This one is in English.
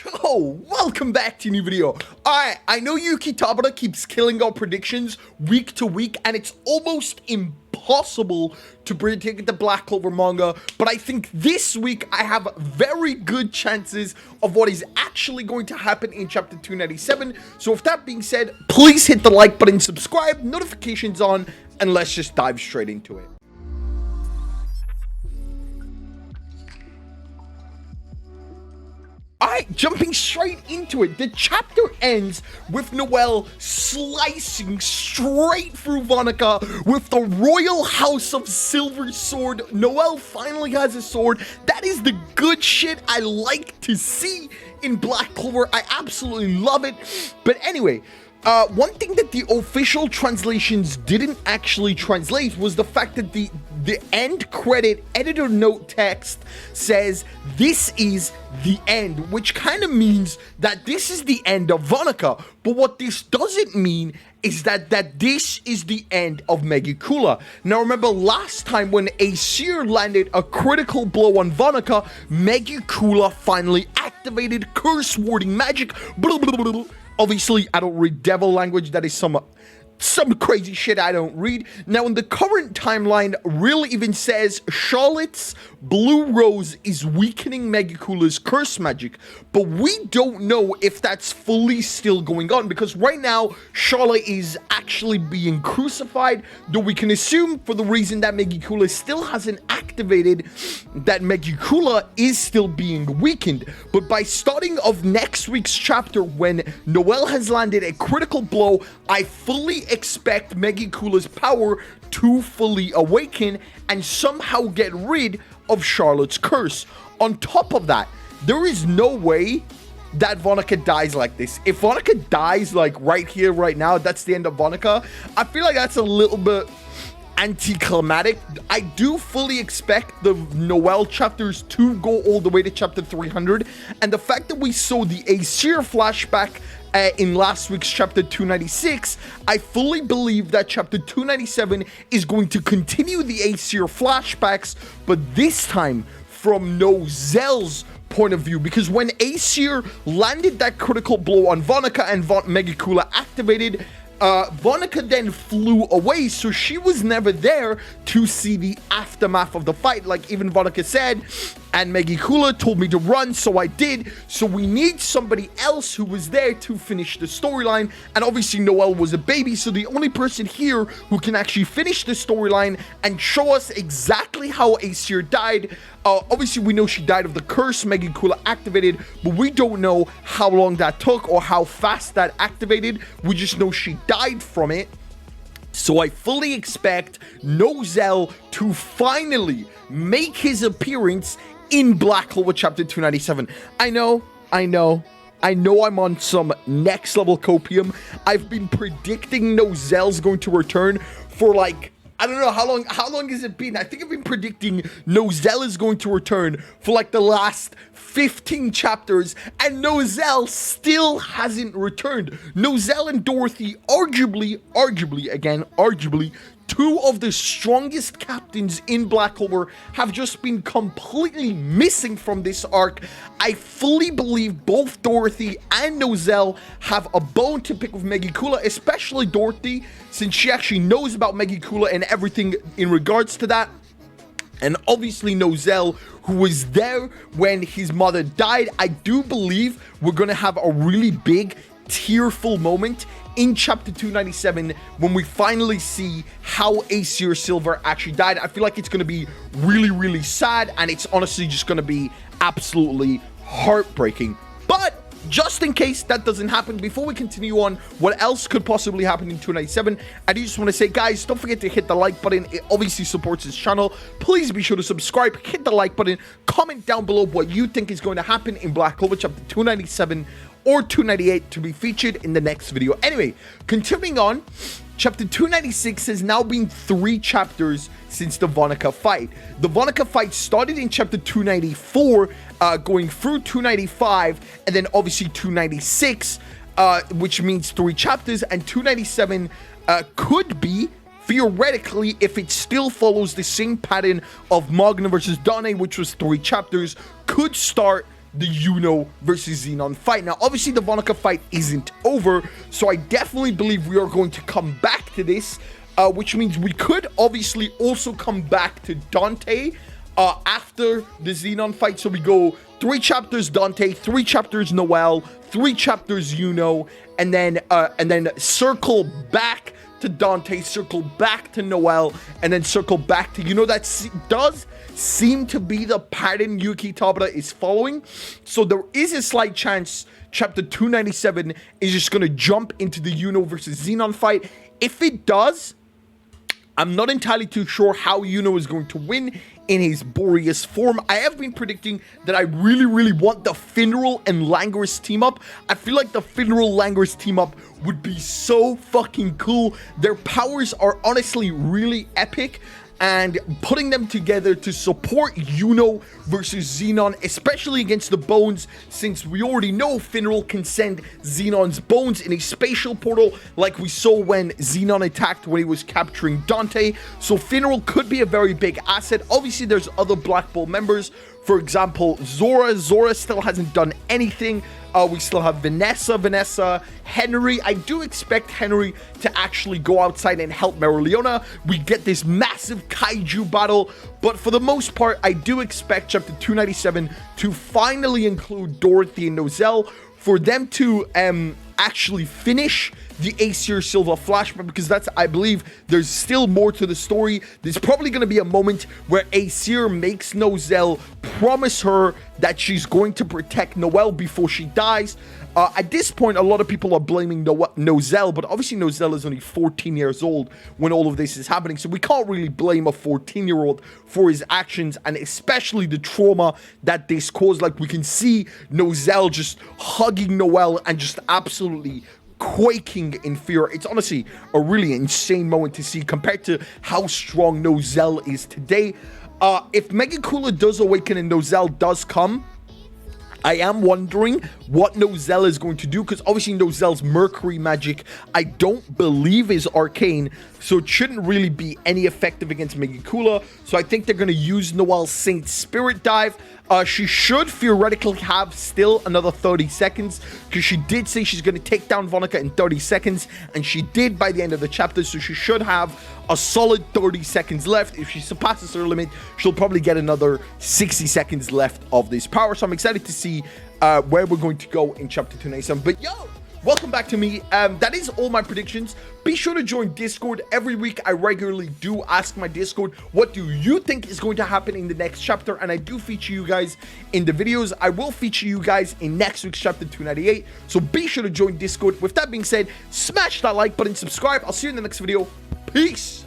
So, welcome back to a new video. Alright, I know Yuki Tabata keeps killing our predictions week to week, and it's almost impossible to predict the Black Clover manga, but I think this week I have very good chances of what is actually going to happen in chapter 297. So with that being said, please hit the like button, subscribe, notifications on, and let's just dive straight into it. Alright, jumping straight into it, the chapter ends with Noelle slicing straight through Vanica with the Royal House of Silver Sword. Noelle finally has a sword. That is the good shit I like to see in Black Clover. I absolutely love it. But anyway, one thing that the official translations didn't actually translate was the fact that the end credit editor note text says this is the end, which kind of means that this is the end of Vanica. But what this doesn't mean is that this is the end of Megicula. Now remember last time when Acier landed a critical blow on Vanica, Megicula finally activated curse warding magic. Blah, blah, blah, blah. Obviously, I don't read devil language. That is some crazy shit I don't read. Now, in the current timeline, Real even says Charlotte's Blue Rose is weakening Megicula's curse magic, but we don't know if that's fully still going on, because right now, Charlotte is actually being crucified, though we can assume for the reason that Megicula still hasn't activated, that Megicula is still being weakened. But by starting of next week's chapter, when Noelle has landed a critical blow, I fully expect Megicula's power to fully awaken and somehow get rid of Charlotte's curse. On top of that, there is no way that Vanica dies like this. If Vanica dies like right here, right now, that's the end of Vanica. I feel like that's a little bit anticlimactic. I do fully expect the Noelle chapters to go all the way to chapter 300, and the fact that we saw the Acier flashback in last week's chapter 296, I fully believe that chapter 297 is going to continue the Acier flashbacks, but this time from Noelle's point of view, because when Acier landed that critical blow on Vanica and Megicula activated, Vanica then flew away, so she was never there to see the aftermath of the fight. Like even Vanica said, and Megicula told me to run, so I did. So we need somebody else who was there to finish the storyline, and obviously Noelle was a baby, so the only person here who can actually finish the storyline and show us exactly how Acier died. Obviously we know she died of the curse Megicula activated, but we don't know how long that took or how fast that activated. We just know she died from it. So I fully expect Noelle to finally make his appearance in Black Clover chapter 297. I know I'm on some next level copium. I've been predicting Noelle's going to return for like, I don't know how long has it been? I think I've been predicting Noelle is going to return for like the last 15 chapters, and Noelle still hasn't returned. Noelle and Dorothy, arguably, two of the strongest captains in Black Clover, have just been completely missing from this arc. I fully believe both Dorothy and Noelle have a bone to pick with Megicula, especially Dorothy, since she actually knows about Megicula and everything in regards to that. And obviously Noelle, who was there when his mother died. I do believe we're going to have a really big, tearful moment in chapter 297 when we finally see how Acier Silva actually died. I feel like it's going to be really, really sad, and it's honestly just going to be absolutely heartbreaking. But just in case that doesn't happen, before we continue on, what else could possibly happen in 297, I do just want to say, guys, don't forget to hit the like button. It obviously supports this channel. Please be sure to subscribe, hit the like button, comment down below what you think is going to happen in Black Clover chapter 297 or 298 to be featured in the next video. Anyway, continuing on, chapter 296 has now been 3 chapters since the Vanica fight. The Vanica fight started in chapter 294, going through 295, and then obviously 296, which means 3 chapters, and 297 could be, theoretically, if it still follows the same pattern of Magna versus Dane, which was 3 chapters, could start the Yuno versus Xenon fight. Now, obviously, the Vanica fight isn't over, so I definitely believe we are going to come back to this, which means we could obviously also come back to Dante after the Xenon fight. So we go 3 chapters Dante, 3 chapters Noelle, 3 chapters Yuno, and then circle back to Dante, circle back to Noelle, and then circle back to Yuno. That does seem to be the pattern Yuki Tabata is following. So there is a slight chance chapter 297 is just going to jump into the Yuno versus Xenon fight. If it does, I'm not entirely too sure how Yuno is going to win in his Boreas form. I have been predicting that I really want the Finral and Langris team up. I feel like the Finral Langris team up would be so fucking cool. Their powers are honestly really epic, and putting them together to support Yuno versus Xenon, especially against the bones, since we already know Finral can send Xenon's bones in a spatial portal like we saw when Xenon attacked when he was capturing Dante. So Finral could be a very big asset. Obviously, there's other Black Bull members. For example, Zora still hasn't done anything. We still have Vanessa, Henry. I do expect Henry to actually go outside and help Mereoleona. We get this massive kaiju battle, but for the most part, I do expect chapter 297 to finally include Dorothy and Noelle, for them to actually finish the Acier Silva flashback, because that's, I believe, there's still more to the story. There's probably going to be a moment where Acier makes Noelle promise her that she's going to protect Noelle before she dies. At this point, a lot of people are blaming Noelle, but obviously Noelle is only 14 years old when all of this is happening, so we can't really blame a 14-year-old for his actions, and especially the trauma that this caused. Like, we can see Noelle just hugging Noelle and just absolutely quaking in fear. It's honestly a really insane moment to see compared to how strong Noelle is today. If Megicula does awaken and Noelle does come, I am wondering what Noelle is going to do, because obviously Noelle's Mercury magic I don't believe is arcane, so it shouldn't really be any effective against Megicula. So I think they're going to use Noelle's Saint Spirit Dive. She should theoretically have still another 30 seconds, because she did say she's going to take down Vanica in 30 seconds, and she did by the end of the chapter, so she should have a solid 30 seconds left. If she surpasses her limit, she'll probably get another 60 seconds left of this power. So I'm excited to see where we're going to go in chapter 297. But yo, welcome back to me. That is all my predictions. Be sure to join Discord. Every week I regularly do ask my Discord, what do you think is going to happen in the next chapter? And I do feature you guys in the videos. I will feature you guys in next week's chapter 298. So be sure to join Discord. With that being said, smash that like button, subscribe. I'll see you in the next video. Peace.